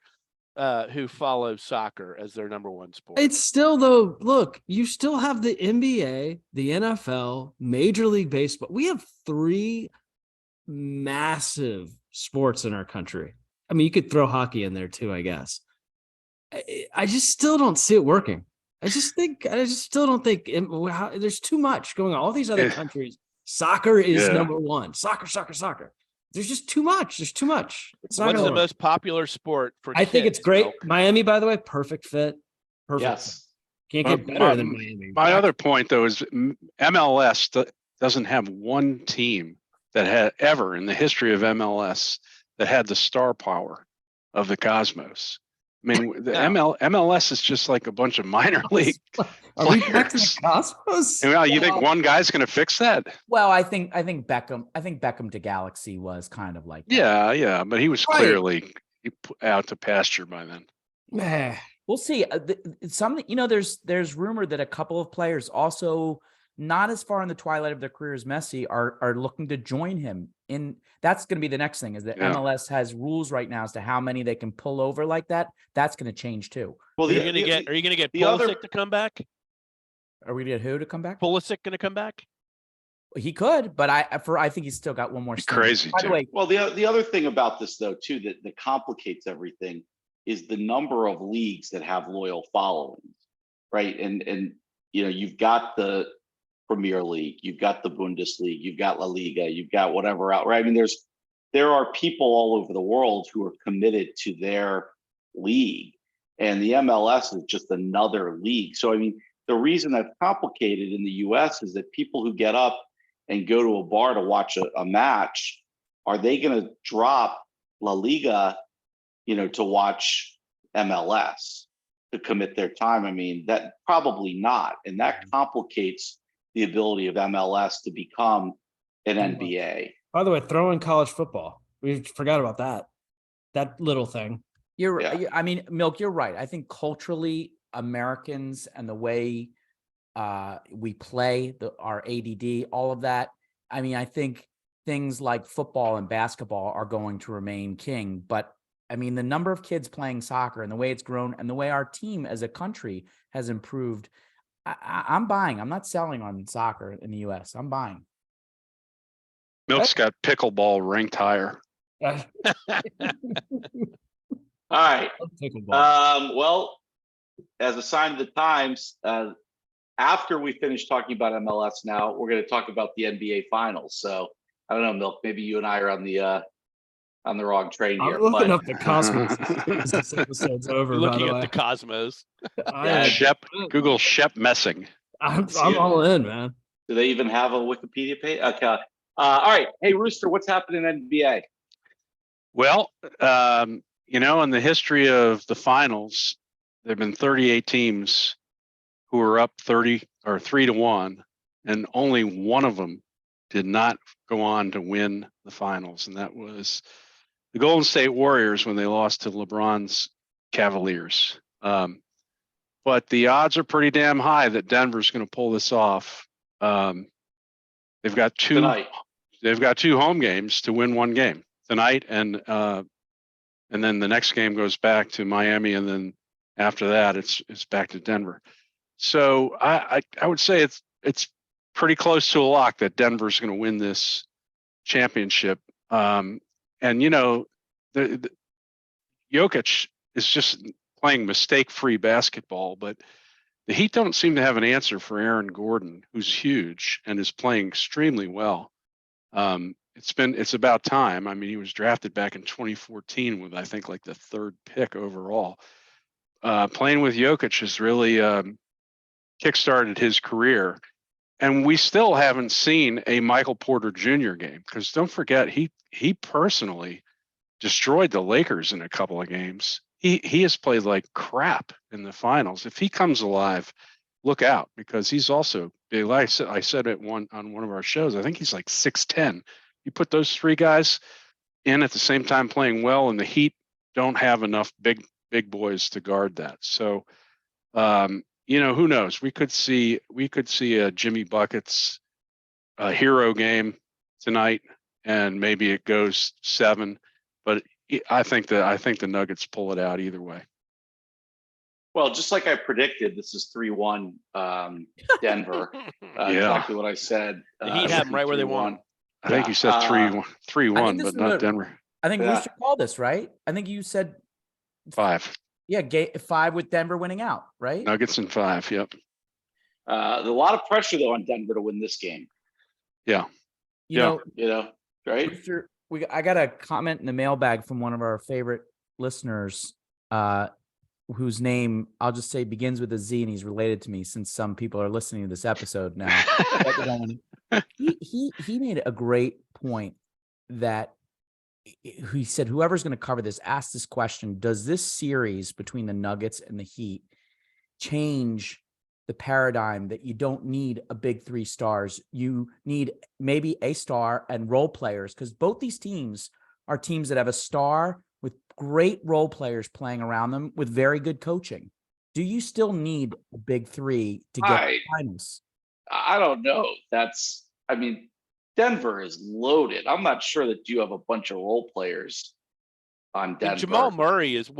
who follow soccer as their number one sport. It's still though. Look, you still have the NBA, the NFL, Major League Baseball. We have 3 massive sports in our country. I mean, you could throw hockey in there too, I guess. I just still don't see it working. I just still don't think there's too much going on. All these other countries, soccer is number one. Soccer. There's just too much. There's too much. It's not What's the most popular sport for I think kids, it's great. Milk? Miami, by the way, perfect fit. Perfect. Yes. Can't get better than Miami. My other point, though, is MLS doesn't have one team that had ever in the history of MLS that had the star power of the Cosmos. I mean, the MLS is just like a bunch of minor league Are we back to players. the Cosmos? Well, you think one guy's going to fix that? Well, I think Beckham to Galaxy was kind of like that. Yeah, but he was clearly out to pasture by then. We'll see. There's rumor that a couple of players also not as far in the twilight of their career as Messi are looking to join him in. That's going to be the next thing is that MLS has rules right now as to how many they can pull over like that. That's going to change too. Well, Are you going to get Pulisic to come back? Are we going to get who to come back? Pulisic going to come back? He could, but I think he's still got one more. Crazy. By the way, well, the other thing about this though too that complicates everything is the number of leagues that have loyal followings, right? And you've got the Premier League, you've got the Bundesliga, you've got La Liga, you've got whatever out, right? I mean, there are people all over the world who are committed to their league, and the MLS is just another league. So, I mean, the reason that's complicated in the US is that people who get up and go to a bar to watch a match, are they going to drop La Liga, to watch MLS to commit their time? I mean, that probably not. And that complicates the ability of MLS to become an NBA. By the way, throw in college football. We forgot about that little thing. You're right. I mean, Milk, you're right. I think culturally, Americans and the way We play our ADD, all of that. I mean, I think things like football and basketball are going to remain king, but I mean, the number of kids playing soccer and the way it's grown and the way our team as a country has improved, I'm buying. I'm not selling on soccer in the US. I'm buying. Milk's got pickleball ranked higher. All right. Well, as a sign of the times, after we finish talking about MLS now, we're going to talk about the NBA finals. So I don't know, Milk, maybe you and I are on the wrong train here. I'm looking but up the Cosmos. This episode's over. Looking by the up way. the cosmos. Google Shep Messing. I'm all in, man. do they even have a Wikipedia page? Okay. All right. Hey, Rooster, what's happening in NBA? Well, in the history of the finals, there have been 38 teams who are up 30 or 3-1, and only one of them did not go on to win the finals, and that was the Golden State Warriors when they lost to LeBron's Cavaliers. But the odds are pretty damn high that Denver's going to pull this off. They've got two Tonight. home games to win one game tonight, and then the next game goes back to Miami, and then after that it's back to Denver. So I would say it's pretty close to a lock that Denver's going to win this championship. The Jokic is just playing mistake-free basketball, but the Heat don't seem to have an answer for Aaron Gordon, who's huge and is playing extremely well. It's about time. I mean, he was drafted back in 2014 with, I think, like the 3rd pick overall. Playing with Jokic has really kickstarted his career. And we still haven't seen a Michael Porter Jr. game, because don't forget, he personally destroyed the Lakers in a couple of games. He has played like crap in the finals. If he comes alive, look out, because he's also big. Like I said it on one of our shows, I think he's like 6'10". You put those 3 guys in at the same time playing well, and the Heat don't have enough big boys to guard that. So who knows? We could see a Jimmy Buckets hero game tonight, and maybe it goes 7. But I think the Nuggets pull it out either way. Well, just like I predicted, this is 3-1 Denver. Exactly what I said. The Heat have them right where they want. I think you said 3-1, but not Denver. I think Rooster called this, right? I think you said 5. Yeah, 5 with Denver winning out, right? Nuggets in 5. Yep. There's a lot of pressure though on Denver to win this game. Yeah. You know, right? Rooster, I got a comment in the mailbag from one of our favorite listeners, whose name I'll just say begins with a Z, and he's related to me since some people are listening to this episode now. He made a great point that he said, whoever's going to cover this, ask this question: does this series between the Nuggets and the Heat change the paradigm that you don't need a big 3 stars? You need maybe a star and role players, because both these teams are teams that have a star with great role players playing around them with very good coaching. Do you still need a big 3 to get to the finals? I don't know. Denver is loaded. I'm not sure that you have a bunch of role players on Denver. Jamal Murray is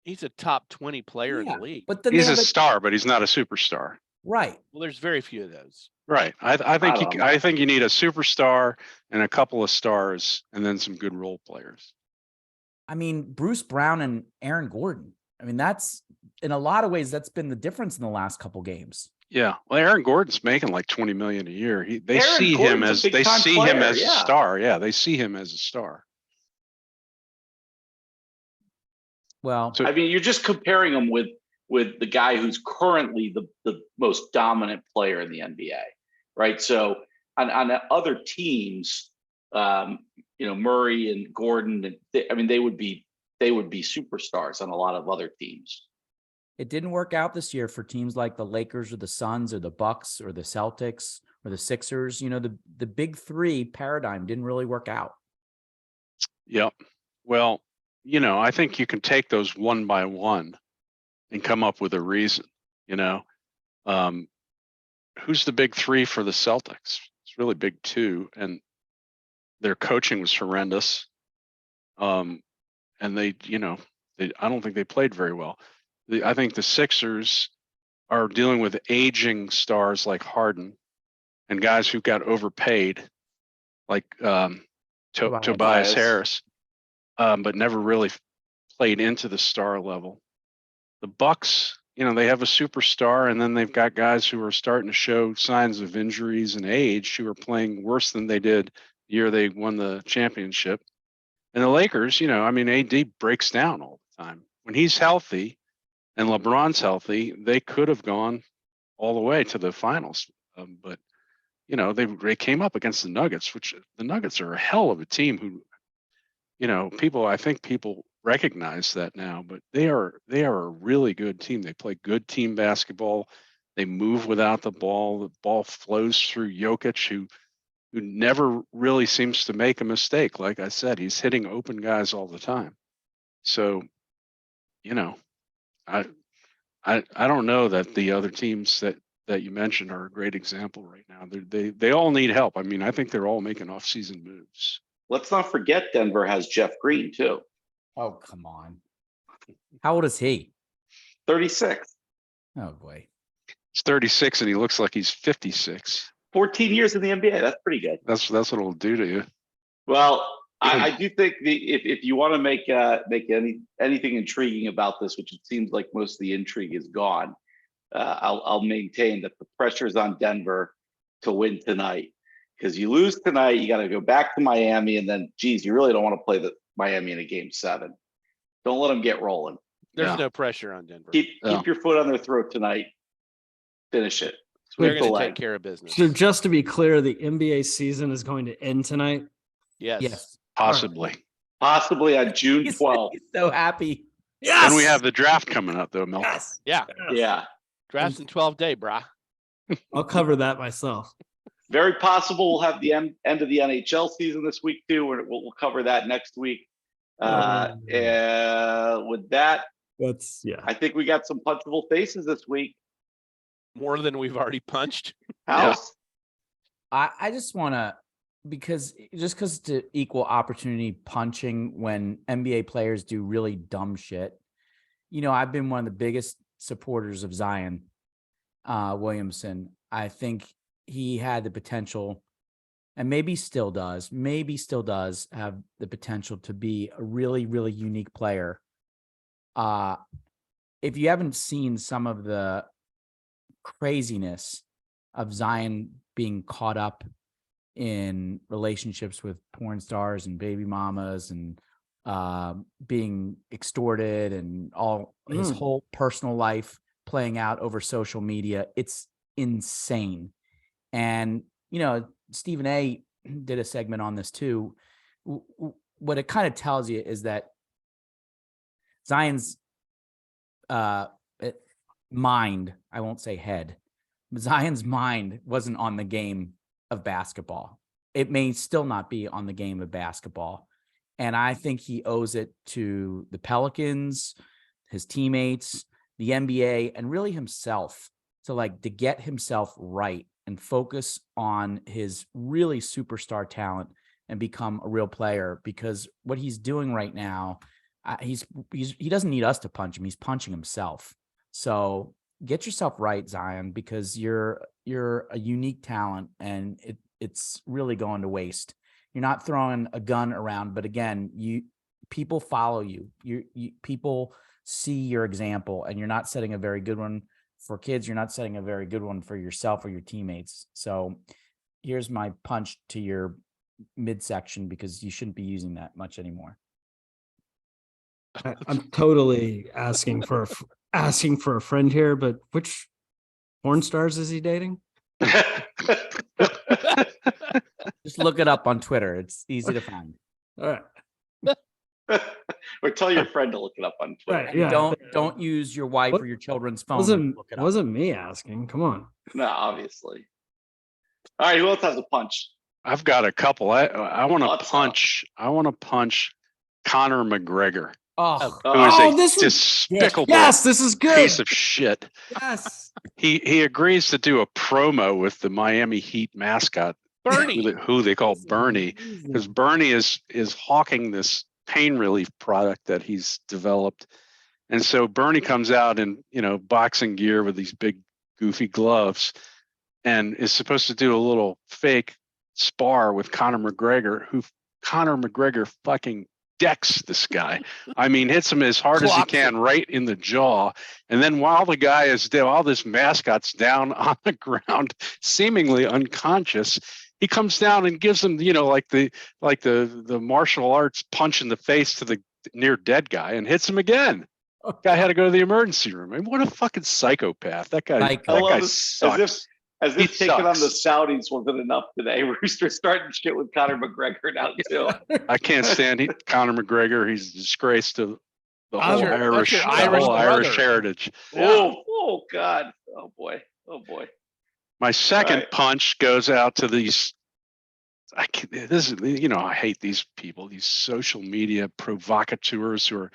he's a top 20 player in the league. But then he's a star, but he's not a superstar. Right. Well, there's very few of those. Right. I think you need a superstar and a couple of stars, and then some good role players. I mean, Bruce Brown and Aaron Gordon. I mean, that's in a lot of ways that's been the difference in the last couple games. Yeah. Well, Aaron Gordon's making like $20 million a year. They Aaron see Gordon's him as a star. Yeah, they see him as a star. Well, I mean, you're just comparing him with the guy who's currently the most dominant player in the NBA, right? So on other teams, Murray and Gordon, they would be superstars on a lot of other teams. it didn't work out this year for teams like the Lakers or the Suns or the Bucks or the Celtics or the Sixers. The big 3 paradigm didn't really work out. Yep. Well, I think you can take those one by one and come up with a reason. who's the big three for the Celtics? It's really big two, and their coaching was horrendous. And they, I don't think they played very well. I think the Sixers are dealing with aging stars like Harden and guys who got overpaid, like Tobias Harris, but never really played into the star level. The Bucks, they have a superstar, and then they've got guys who are starting to show signs of injuries and age who are playing worse than they did the year they won the championship. And the Lakers, AD breaks down all the time. When he's healthy and LeBron's healthy, they could have gone all the way to the finals. But they came up against the Nuggets, which the Nuggets are a hell of a team who, I think people recognize that now, but they are a really good team. They play good team basketball. They move without the ball. The ball flows through Jokic, who never really seems to make a mistake. Like I said, he's hitting open guys all the time. So, I don't know that the other teams that you mentioned are a great example right now. They all need help. I think they're all making off-season moves. Let's not forget Denver has Jeff Green too. Oh, come on. How old is he? 36. Oh boy. He's 36 and he looks like he's 56. 14 years in the NBA. That's pretty good. That's what it'll do to you. Well, I do think if you want to make anything intriguing about this, which it seems like most of the intrigue is gone, I'll maintain that the pressure is on Denver to win tonight. Because you lose tonight, you got to go back to Miami, and then, geez, you really don't want to play the Miami in a game 7. Don't let them get rolling. There's no pressure on Denver. Keep your foot on their throat tonight. Finish it. They're going to take care of business. So just to be clear, the NBA season is going to end tonight. Yes. Possibly. Right. Possibly on June 12th. He's so happy. Yes. Then we have the draft coming up, though, Mel. Yes. Yeah. Yeah. Draft's in 12 day, brah. I'll cover that myself. Very possible we'll have the end of the NHL season this week too. We'll cover that next week. With that, I think we got some punchable faces this week. More than we've already punched. House. I just want to, because to equal opportunity punching when NBA players do really dumb shit. I've been one of the biggest supporters of Zion Williamson. I think he had the potential, and maybe still does have the potential to be a really, really unique player. If you haven't seen some of the craziness of Zion being caught up in relationships with porn stars and baby mamas and being extorted and all his whole personal life playing out over social media, it's insane. And, Stephen A did a segment on this too. What it kind of tells you is that Zion's mind, I won't say head, but Zion's mind wasn't on the game of basketball. It may still not be on the game of basketball. And I think he owes it to the Pelicans, his teammates, the NBA, and really himself to get himself right and focus on his really superstar talent and become a real player, because what he's doing right now, he doesn't need us to punch him. He's punching himself. So get yourself right, Zion, because you're a unique talent, and it's really going to waste. You're not throwing a gun around, but again, people follow you. People see your example, and you're not setting a very good one for kids. You're not setting a very good one for yourself or your teammates. So here's my punch to your midsection, because you shouldn't be using that much anymore. I'm totally asking for a friend here, but which porn stars is he dating? Just look it up on Twitter. It's easy to find. All right. Or tell your friend to look it up on Twitter. Right, yeah. Don't use your wife or your children's phone. Wasn't me asking. Come on. No, obviously. All right, who else has a punch? I've got a couple. I want to punch. I want to punch Conor McGregor. Oh, who is a this is despicable yes, this is good. piece of shit. Yes. He agrees to do a promo with the Miami Heat mascot, Bernie. who they call This is Bernie, amazing. because Bernie is hawking this pain relief product that he's developed. And so Bernie comes out in, boxing gear with these big goofy gloves and is supposed to do a little fake spar with Conor McGregor, who Conor McGregor fucking decks this guy. I mean, hits him as hard as he Clocks can him. right in the jaw. And then while the guy is down, all this mascot's down on the ground, seemingly unconscious, he comes down and gives him, like the martial arts punch in the face to the near dead guy and hits him again. Guy had to go to the emergency room. I mean, what a fucking psychopath. That guy, Psycho. I that guy love this, sucks. as He if taking on the sucks. Saudis wasn't enough today. Rooster starting shit with Conor McGregor now too. I can't stand Conor McGregor. He's a disgrace to the That's whole your- that's your Irish Irish brother. heritage. Oh God. Oh boy. My second Right. punch goes out to these. I hate these people, these social media provocateurs who are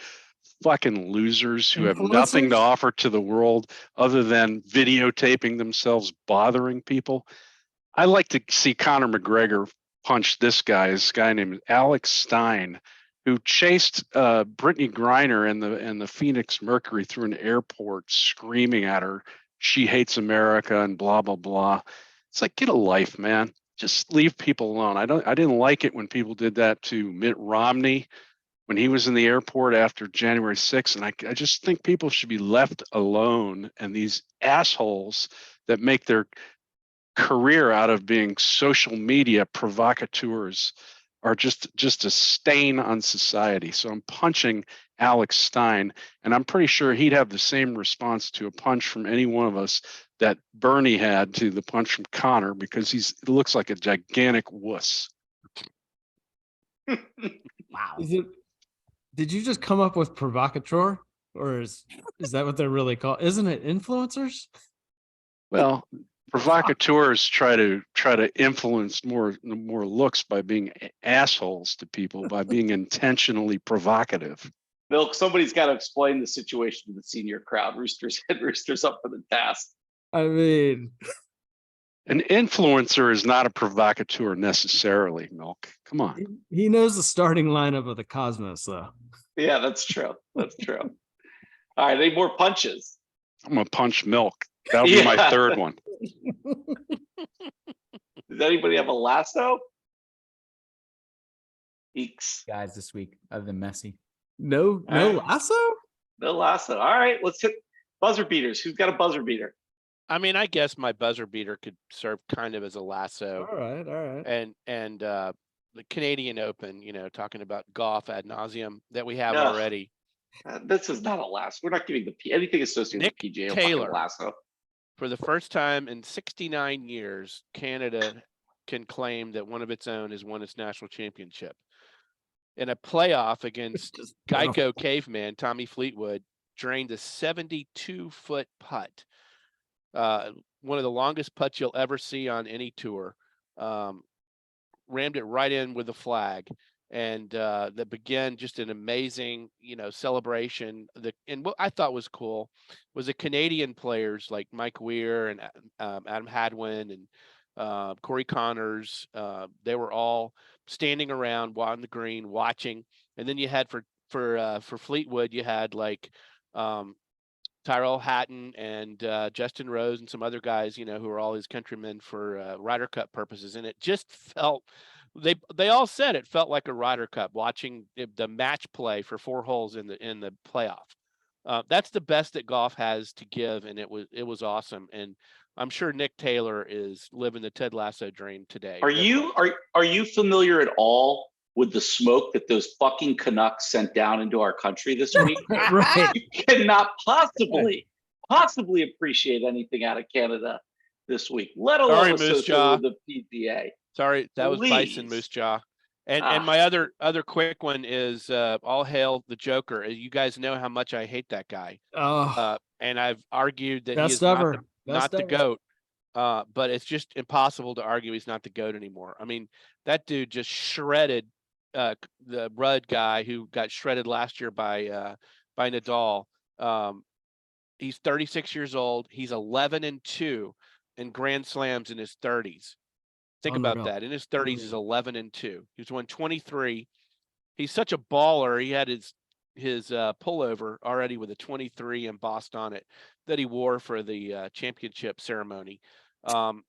fucking losers who have nothing to Influencers? offer to the world other than videotaping themselves bothering people. I like to see Conor McGregor punch this guy named Alex Stein, who chased Brittany Griner and the Phoenix Mercury through an airport, screaming at her, "She hates America" and blah blah blah. It's like, get a life, man. Just leave people alone. I didn't like it when people did that to Mitt Romney when he was in the airport after January 6th. And I just think people should be left alone. And these assholes that make their career out of being social media provocateurs are just a stain on society. So I'm punching Alex Stein, and I'm pretty sure he'd have the same response to a punch from any one of us that Bernie had to the punch from Conor, because it looks like a gigantic wuss. wow. Did you just come up with provocateur, or is that what they're really called? Isn't it influencers? Well, provocateurs try to influence more looks by being assholes to people, by being intentionally provocative. Milk, somebody's got to explain the situation to the senior crowd. Rooster's up for the task. I mean, An influencer is not a provocateur necessarily, Milk. Come on. he knows the starting lineup of the Cosmos, though. Yeah, that's true. All right, any more punches? I'm gonna punch Milk. That'll be my Yeah. third one. Does anybody have a lasso? Eeks. Guys this week, other than Messi. No Lasso? No lasso. All right, let's hit buzzer beaters. Who's got a buzzer beater? I mean, I guess my buzzer beater could serve kind of as a lasso. All right. And the Canadian Open, talking about golf ad nauseum that we have Ugh. already. This is not a lasso. We're not giving anything associated Nick with PGA a Taylor. fucking lasso. For the first time in 69 years, Canada can claim that one of its own has won its national championship. In a playoff against Geico caveman Tommy Fleetwood, drained a 72-foot putt. One of the longest putts you'll ever see on any tour. Rammed it right in with the flag. And that began just an amazing, celebration. And what I thought was cool was the Canadian players like Mike Weir and Adam Hadwin and Corey Connors. They were all standing around on the green watching. And then you had for Fleetwood, you had like Tyrell Hatton and Justin Rose and some other guys, who are all his countrymen for Ryder Cup purposes. And it just felt. They all said it felt like a Ryder Cup watching the match play for 4 holes in the playoff. That's the best that golf has to give, and it was awesome. And I'm sure Nick Taylor is living the Ted Lasso dream today. Are you familiar at all with the smoke that those fucking Canucks sent down into our country this week? Right. You cannot possibly appreciate anything out of Canada this week, let alone associated with the PGA. Sorry, that was Bison Moose Jaw. And my other quick one is all hail the Joker. You guys know how much I hate that guy. And I've argued that he is not the GOAT. But it's just impossible to argue he's not the GOAT anymore. I mean, that dude just shredded the Rudd guy who got shredded last year by Nadal. He's 36 years old. He's 11-2 in Grand Slams in his 30s. Think about Unreal. that. In his 30s, he's 11-2. He's won 23. He's such a baller. He had his pullover already with a 23 embossed on it that he wore for the championship ceremony.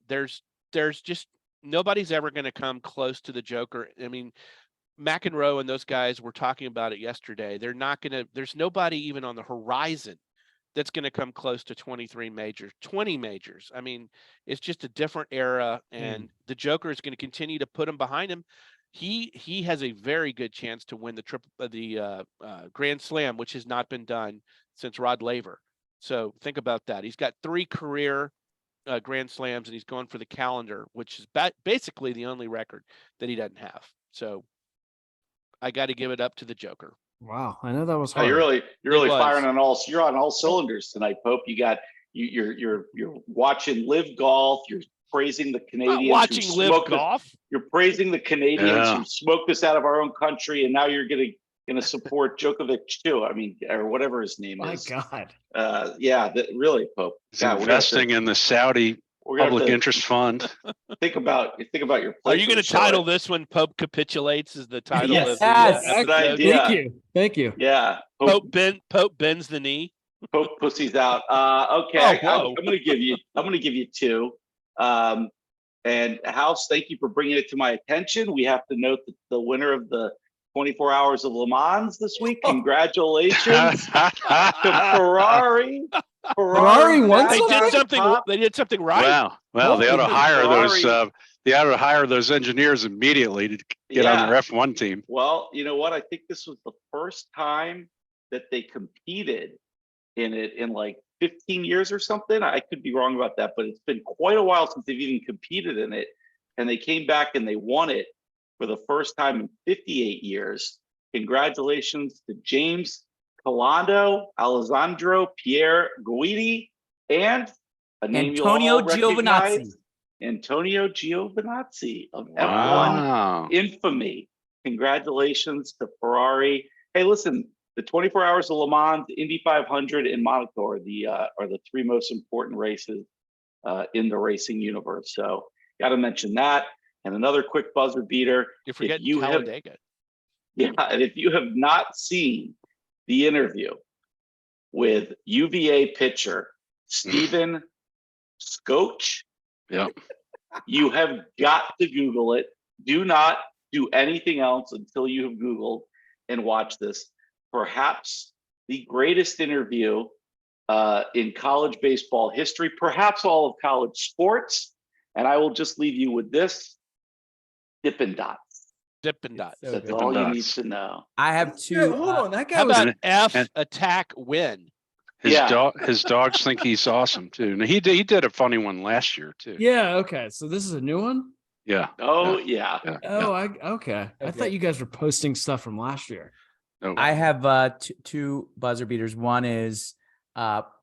There's just nobody's ever going to come close to the Joker. I mean, McEnroe and those guys were talking about it yesterday. They're not going to. There's nobody even on the horizon that's going to come close to 23 majors, 20 majors. I mean, it's just a different era, and the Joker is going to continue to put him behind him. He has a very good chance to win the Grand Slam, which has not been done since Rod Laver. So think about that. He's got 3 career Grand Slams, and he's going for the calendar, which is basically the only record that he doesn't have. So I got to give it up to the Joker. Wow, I know that was Oh, hard. you're really was. firing on all. You're on all cylinders tonight, Pope. You're watching Live Golf. You're praising the Canadians. Watching Live Golf. You're praising the Canadians who smoked us out of our own country, and now you're gonna support Djokovic too. I mean, or whatever his name My is. God. Really, Pope. He's investing in the Saudi public interest fund. Think about your. Are you going to title this one "Pope Capitulates"? Is the title Yes. of the Yes. Good idea. Thank you. Yeah. Pope bends the knee. Pope pussy's out. Okay, I'm gonna give you 2. And House, thank you for bringing it to my attention. We have to note that the winner of the 24 Hours of Le Mans this week. Congratulations to Ferrari. Ferrari won They did something right. Well, they ought to hire Ferrari. those. They ought to hire those engineers immediately to get on their F1 team. Well, you know what? I think this was the first time that they competed in it in like 15 years or something. I could be wrong about that, but it's been quite a while since they've even competed in it. And they came back and they won it for the first time in 58 years. Congratulations to James Calando, Alessandro Pierre Guidi, and a name Antonio Giovinazzi. Antonio Giovinazzi of F1 infamy. Congratulations to Ferrari. Hey, listen, the 24 Hours of Le Mans, Indy 500, and Monaco are the 3 most important races in the racing universe. So, got to mention that. And another quick buzzer beater. You're forgetting Talladega. And if you have not seen the interview with UVA pitcher Stephen Scotch, you have got to Google it. Do not do anything else until you have Googled and watched this. Perhaps the greatest interview in college baseball history, perhaps all of college sports. And I will just leave you with this. Dippin' Dots. Dippin' Dots. So That's good. all you need to know. I have 2. Hold on, that guy How was. about attack win? His dogs think he's awesome too. And he did a funny one last year too. Yeah. Okay. So this is a new one. Yeah. Oh yeah. Okay. I thought you guys were posting stuff from last year. Oh, I have 2 buzzer beaters. One is it's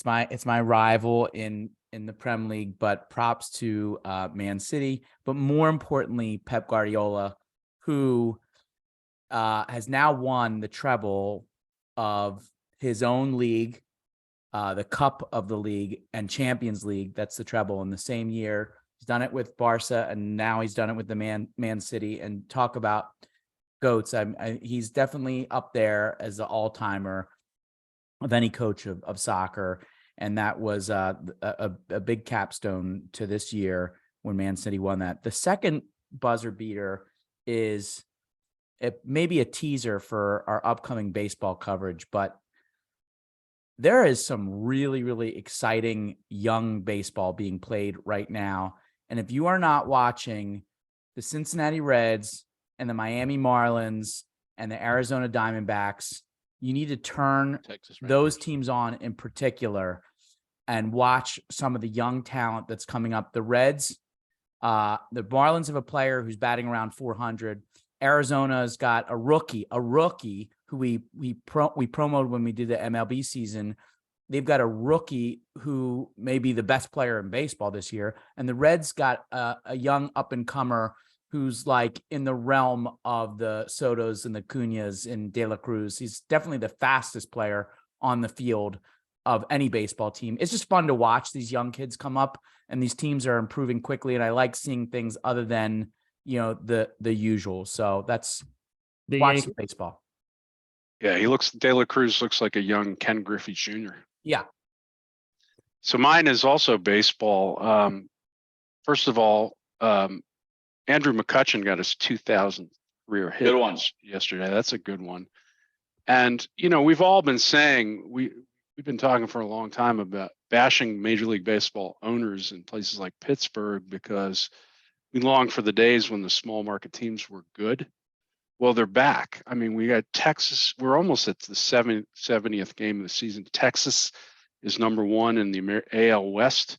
my rival in the Prem League, but props to Man City, but more importantly, Pep Guardiola, who has now won the treble of his own league, the Cup of the League and Champions League. That's the treble in the same year. He's done it with Barca, and now he's done it with the Man City. And talk about GOATs. He's definitely up there as the all-timer of any coach of soccer. And that was a big capstone to this year when Man City won that. The second buzzer beater is maybe a teaser for our upcoming baseball coverage, but there is some really, really exciting young baseball being played right now. And if you are not watching the Cincinnati Reds and the Miami Marlins and the Arizona Diamondbacks, you need to turn those teams on in particular and watch some of the young talent that's coming up. The Reds, the Marlins have a player who's batting around 400. Arizona's got a rookie who we promoted when we did the MLB season. They've got a rookie who may be the best player in baseball this year. And the Reds got a young up-and-comer who's like in the realm of the Sotos and the Cuñas and De La Cruz. He's definitely the fastest player on the field of any baseball team. It's just fun to watch these young kids come up, and these teams are improving quickly. And I like seeing things other than, the usual. So that's watch the baseball. Yeah, De La Cruz looks like a young Ken Griffey Jr. Yeah. So mine is also baseball. First of all, Andrew McCutchen got his 2000 career hit Good one. yesterday. That's a good one. And, we've all been saying, we've been talking for a long time about bashing Major League Baseball owners in places like Pittsburgh because we long for the days when the small market teams were good. Well, they're back. I mean, we got Texas. We're almost at the 70th game of the season. Texas is number one in the AL West.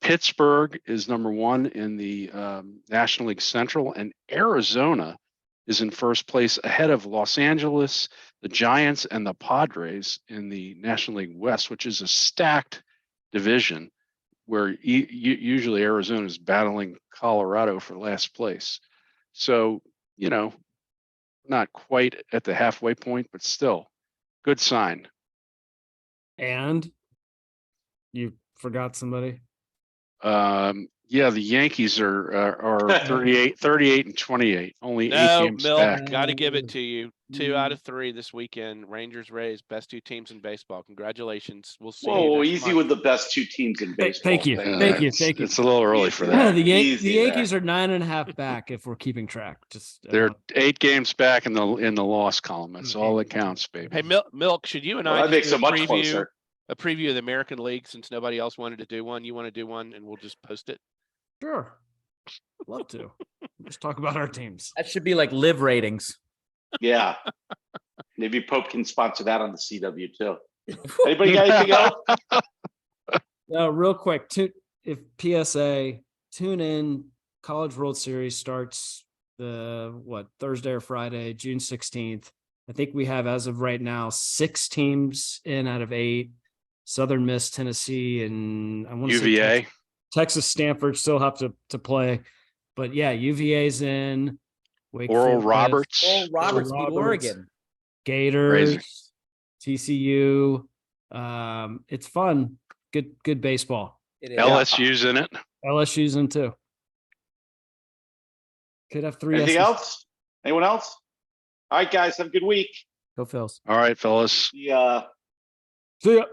Pittsburgh is number one in the National League Central, and Arizona is in first place ahead of Los Angeles, the Giants, and the Padres in the National League West, which is a stacked division where usually Arizona is battling Colorado for last place. So, not quite at the halfway point, but still good sign. And you forgot somebody. Yeah, the Yankees are 38 and 28, only 8 games back. Got to give it to you. 2 out of 3 this weekend. Rangers, Rays, best 2 teams in baseball. Congratulations. We'll see. Whoa, easy with the best 2 teams in baseball. Thank you. Thank you. It's a little early for that. The Easy Yankees are 9.5 back if we're keeping track. Just they're 8 games back in the loss column. That's all that counts, baby. Hey, Milk, should you and Well, I that makes just it do a much closer. preview of the American League since nobody else wanted to do one? You want to do one, and we'll just post it. Sure. Love to. Just talk about our teams. That should be like live ratings. Yeah. Maybe Pope can sponsor that on the CW too. Anybody got anything else? No, real quick. If PSA, tune in. College World Series starts Thursday or Friday, June 16th. I think we have, as of right now, 6 teams in out of 8. Southern Miss, Tennessee, and I want to UVA. say Texas, Stanford still have to play. But yeah, UVA's in. Oral Roberts. Oral Roberts beat Oregon. Gators, TCU. It's fun. Good baseball. It is. LSU's in it. LSU's in too. Could have 3. Anything else? Anyone else? All right, guys, have a good week. Go Phils. All right, fellas. Yeah. See ya.